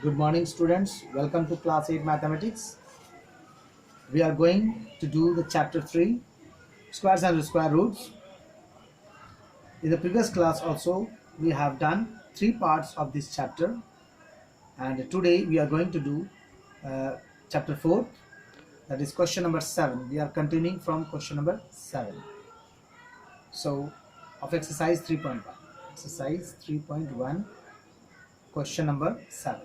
Good morning, students. Welcome to class 8 mathematics. We are going to do the chapter 3 squares and square roots. In the previous class also we have done 3 parts of this chapter, and today we are going to do chapter 4, that is question number 7. We are continuing from question number 7. So of exercise 3.1. Exercise 3.1, question number 7.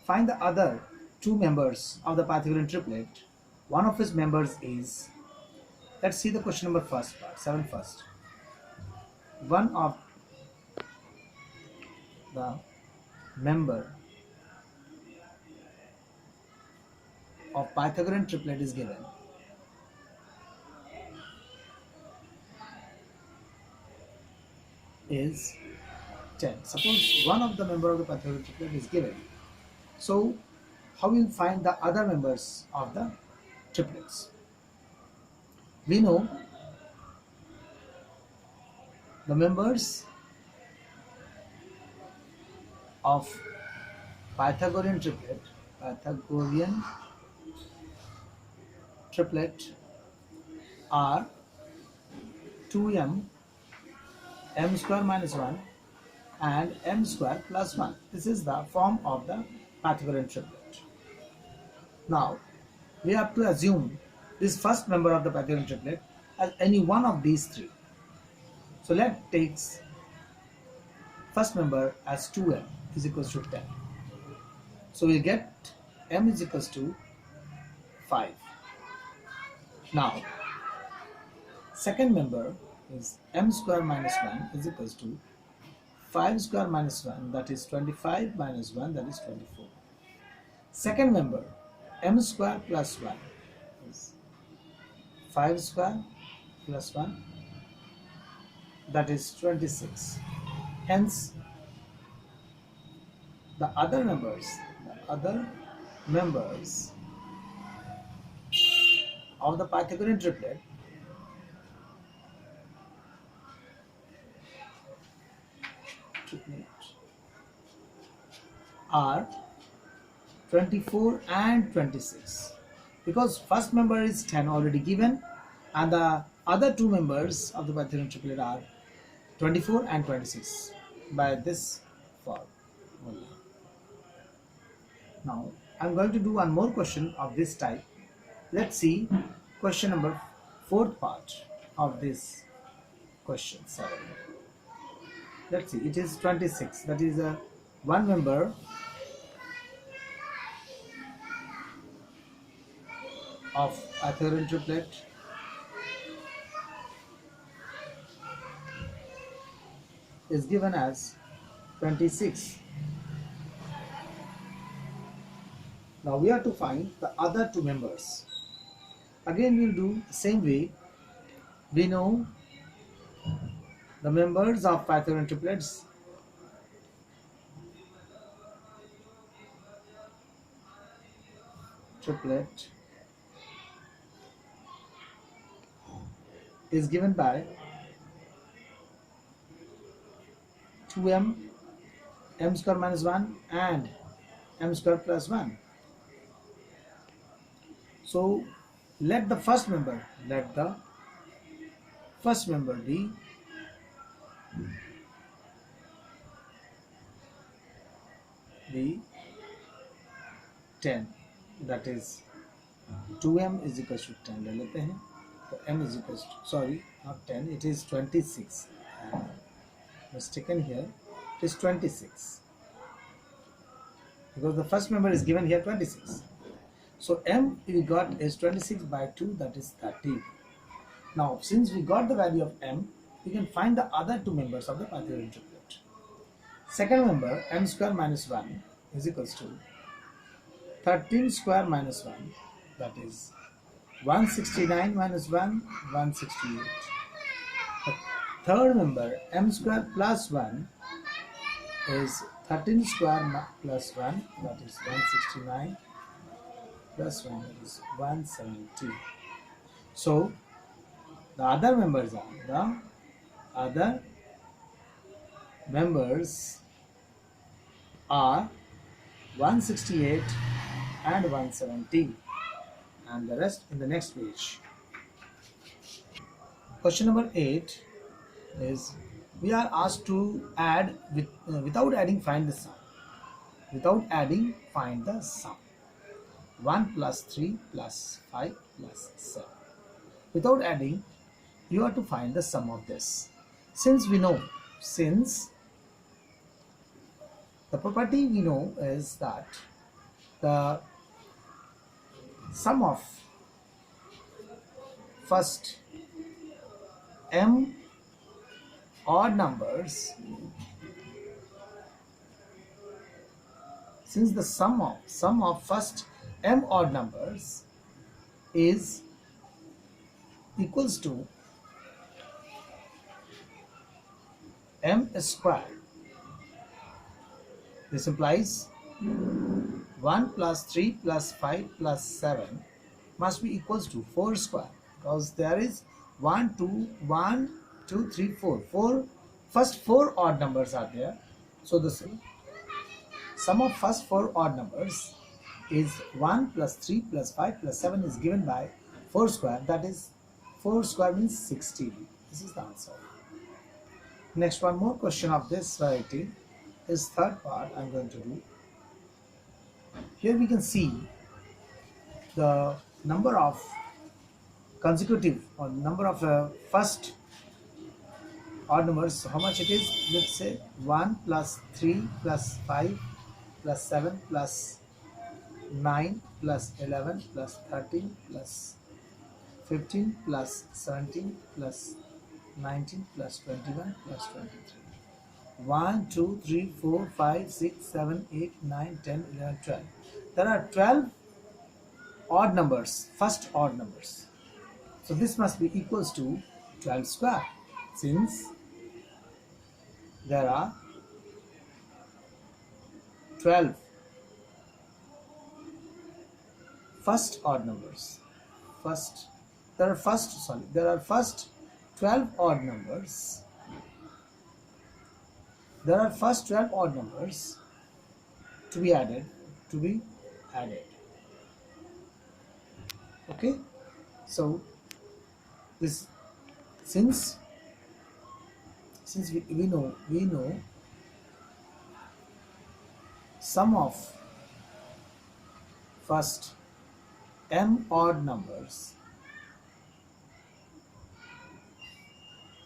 Find the other two members of the Pythagorean triplet. One of its members is, let's see the question number first, part 7 first. One of the member of Pythagorean triplet is given. Is 10. Suppose one of the member of the Pythagorean triplet is given. So how will find the other members of the triplets? We know the members of Pythagorean triplet are 2m, m square minus 1 and m square plus 1. This is the form of the Pythagorean triplet. Now we have to assume this first member of the Pythagorean triplet as any one of these three. So let's take first member as 2m is equals to 10. So we get m is equals to 5. Now second member is m square minus 1 is equals to 5 square minus 1, that is 25, minus 1, that is 24. Second member, m square plus 1 is 5 square plus 1, that is 26. Hence the other members of the Pythagorean triplet are 24 and 26, because first member is 10 already given and the other two members of the Pythagorean triplet are 24 and 26 by this formula. Now I'm going to do one more question of this type. Let's see question number 4th part of this question 7. Let's see, it is 26, that is one member of Pythagorean triplet is given as 26. Now we have to find the other two members. Again we'll do the same way. We know the members of Pythagorean triplets is given by 2m, m square minus 1 and m square plus 1. So let the first member be 10, that is 2m is equals to 10 ले लेते हैं. So m is equals to, sorry, not 10, it is 26. Mistaken here, it is 26 because the first member is given here 26. So m we got is 26 by 2, that is 30. Now since we got the value of m, we can find the other two members of the Pythagorean triplet. Second member, m square minus 1 is equals to 13 square minus 1, that is 169 minus 1, 168. The third member, m square plus 1 is 13 square plus 1, that is 169 plus 1, that is 170. So the other members are 168 and 170, and the rest in the next page. Question number 8 is, we are asked to add without adding find the sum. Without adding find the sum. 1 plus 3 plus 5 plus 7. Without adding, you have to find the sum of this. Since the property we know is that the sum of first m odd numbers, since the sum of first m odd numbers is equals to m square, this implies 1 plus 3 plus 5 plus 7 must be equals to 4 square, because there is 1 2 3 4 first 4 odd numbers are there. So the sum of first 4 odd numbers is 1 plus 3 plus 5 plus 7 is given by 4 square, that is 4 square means 60. This is the answer. Next, one more question of this variety is third part I'm going to do. Here we can see the number of consecutive or number of first odd numbers, how much it is. Let's say 1 plus 3 plus 5 plus 7 plus 9 plus 11 plus 13 plus 15 plus 17 plus 19 plus 21 plus 23. 1 2 3 4 5 6 7 8 9 10 11 12. There are 12 odd numbers, first odd numbers. So this must be equals to 12 square, since there are 12 first odd numbers. There are first 12 odd numbers. There are first 12 odd numbers to be added. Okay, so this since we know sum of first m odd numbers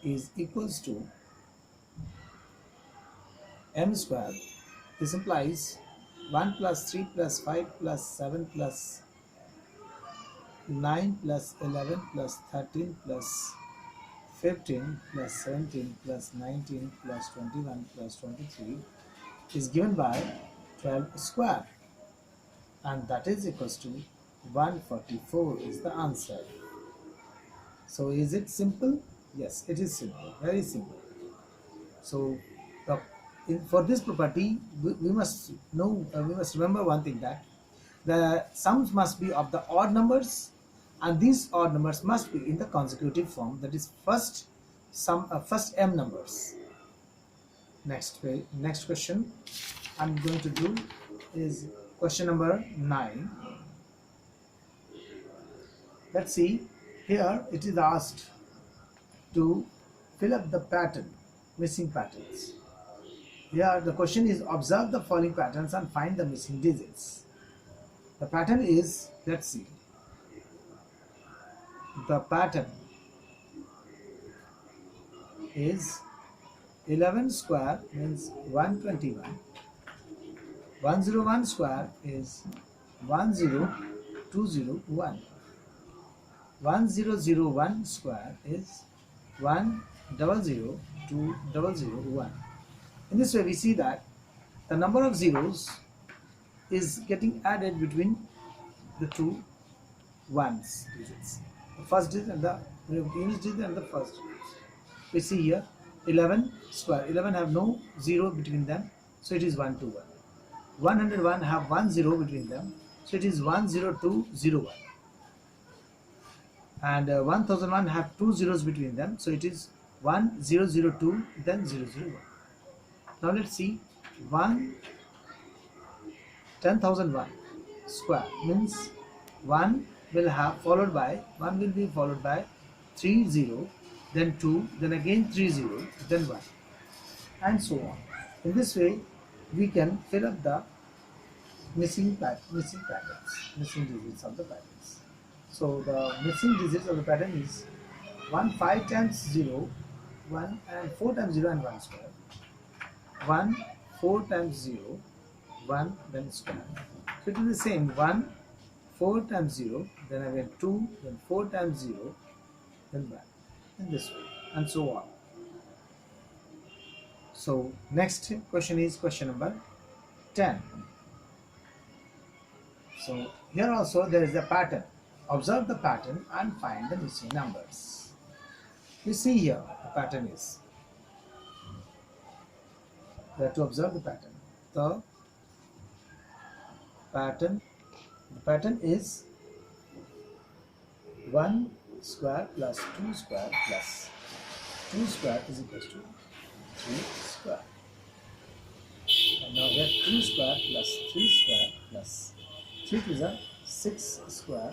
is equals to m square. This implies 1 plus 3 plus 5 plus 7 plus 9 plus 11 plus 13 plus 15 plus 17 plus 19 plus 21 plus 23 is given by 12 square, and that is equals to 144 is the answer. So is it simple? Yes, it is simple, very simple. So for this property we must know, we must remember one thing, that the sums must be of the odd numbers, and these odd numbers must be in the consecutive form, that is first m numbers. Next question I'm going to do is question number 9. Let's see, here it is asked to fill up the pattern, missing patterns. Here the question is, observe the following patterns and find the missing digits. The pattern is, let's see, the pattern is 11 square means 121, 101 square is 10201, 1001 square is 100201. In this way we see that the number of zeros is getting added between the two ones digits, the first digit and the unit digit and the first digit. We see here 11 square, 11 have no zero between them, so it is 121. 101 have one zero between them, so it is 10201. And 1001 have two zeros between them, so it is 1002 then 001. Now let's see 1 10,001 square means 1 will be followed by 30, then 2, then again 30, then 1, and so on. In this way, we can fill up the missing digits of the patterns. So the missing digits of the pattern is 1 5 times 0, 1 and 4 times 0 and 1 square, 1 4 times 0, 1 then square. So it is the same, 1 4 times 0, then again 2, then 4 times 0, then 1, in this way, and so on. So next question is question number 10. So here also there is a pattern. Observe the pattern and find the missing numbers. You see here the pattern is. We have to observe the pattern. The pattern is 1 square plus 2 square plus 2 square is equal to 3 square. And now we have 2 square plus 3 square plus 3 to the 6 square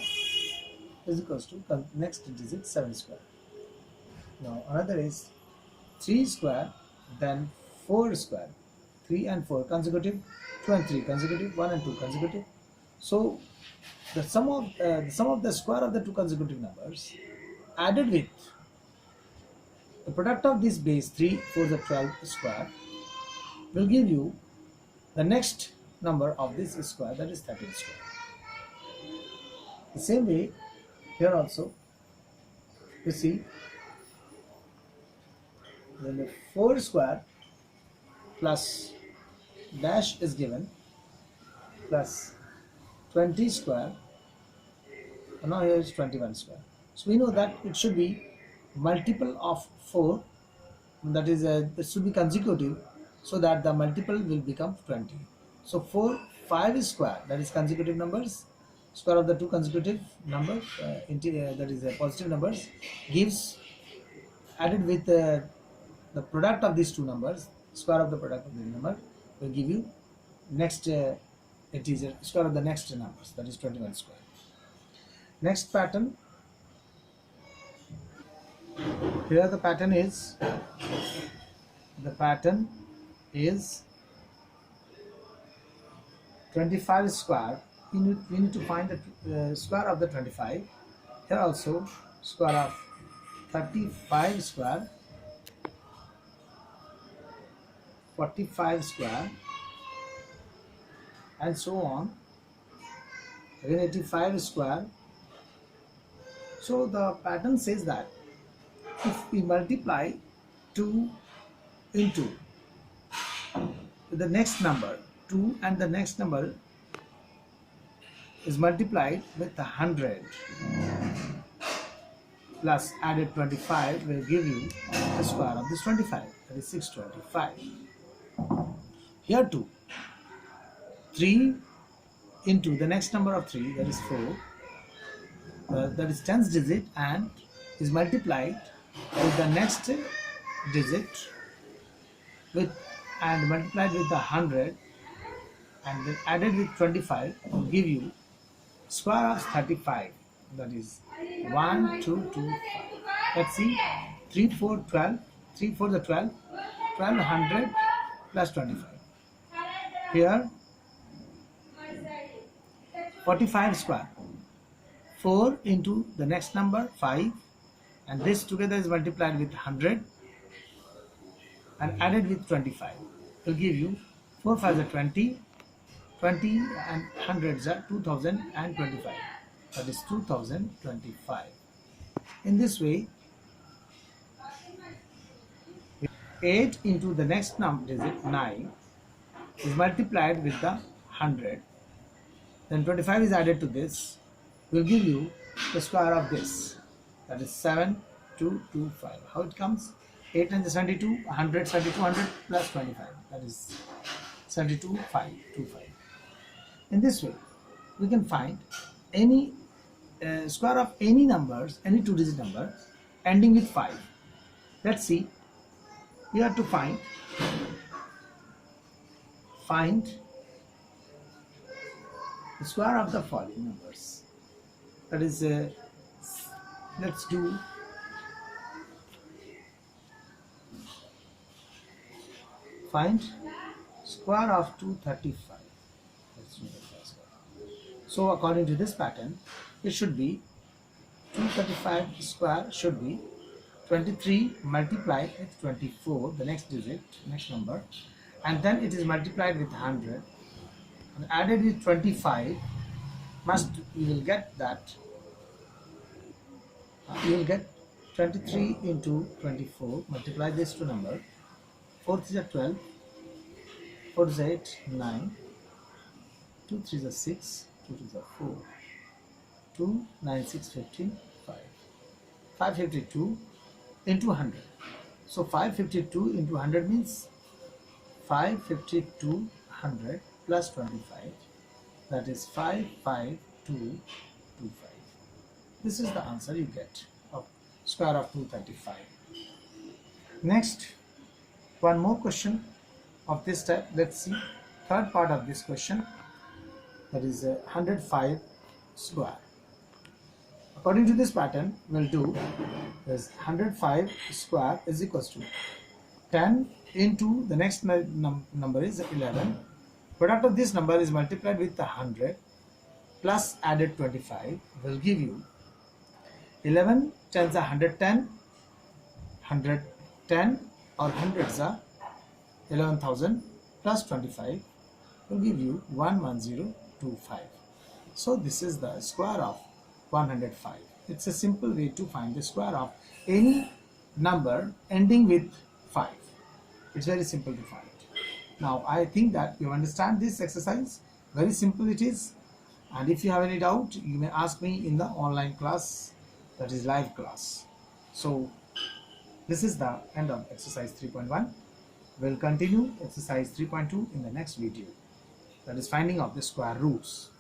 is equals to next digit 7 square. Now another is 3 square, then 4 square, 3 and 4 consecutive, 2 and 3 consecutive, 1 and 2 consecutive. So the sum of the square of the two consecutive numbers added with the product of this base 3 4 the 12 square will give you the next number of this square, that is 13 square. The same way here also you see, then the 4 square plus dash is given plus 20 square, and now here is 21 square. So we know that it should be multiple of 4, that is it should be consecutive, so that the multiple will become 20. So 5 square, that is consecutive numbers, square of the two consecutive numbers, that is positive numbers, gives added with the product of these two numbers, square of the product of the number will give you next integer, square of the next numbers, that is 21 square. Next pattern, here the pattern is 25 square. We need to find the square of the 25. Here also square of 35 square, 45 square, and so on. Again 85 square. So the pattern says that if we multiply 2 into the next number, 2 and the next number is multiplied with 100 plus added 25 will give you the square of this 25, that is 625. Here too, 3 into the next number of 3, that is 4, that is 10th digit, and is multiplied with the next digit and multiplied with the 100 and then added with 25 will give you square of 35, that is 1 2 2 5. Let's see, 3 4 12, 3 4 the 12, 1200 plus 25. Here 45 square, 4 into the next number 5, and this together is multiplied with 100 and added with 25 will give you 4 5 is 20, 20 and 100 is 2025, that is 2025. In this way, 8 into the next number digit 9 is multiplied with the 100, then 25 is added to this, will give you the square of this, that is 7225. How it comes? 8 and 72, 100, 7200 plus 25, that is 72525. In this way, we can find any square of any numbers, any two-digit number ending with 5. Let's see. We have to find the square of the following numbers. That is, let's do find square of 235. Let's do that first. So according to this pattern, it should be 235 square should be 23 multiplied with 24, the next digit, next number, and then it is multiplied with 100 and added with 25. You will get that, you will get 23 into 24, multiply this two number, 4 3 is 12, 4 is 8, 9, 2 3 is 6, 2 2 is 4, 2 9 6 15, 5, 552 into 100. So 552 into 100 means 552 100 plus 25, that is 55225. This is the answer you get of square of 235. Next, one more question of this type. Let's see third part of this question, that is 105 square. According to this pattern, we'll do is 105 square is equals to 10 into the next number is 11. Product of this number is multiplied with 100 plus added 25 will give you 11 tens are 110, 110 or hundreds are 11,000 plus 25 will give you 11025. So this is the square of 105. It's a simple way to find the square of any number ending with 5. It's very simple to find. Now I think that you understand this exercise. Very simple it is, and if you have any doubt you may ask me in the online class, that is live class. So this is the end of exercise 3.1. We'll continue exercise 3.2 in the next video, that is finding out the square roots.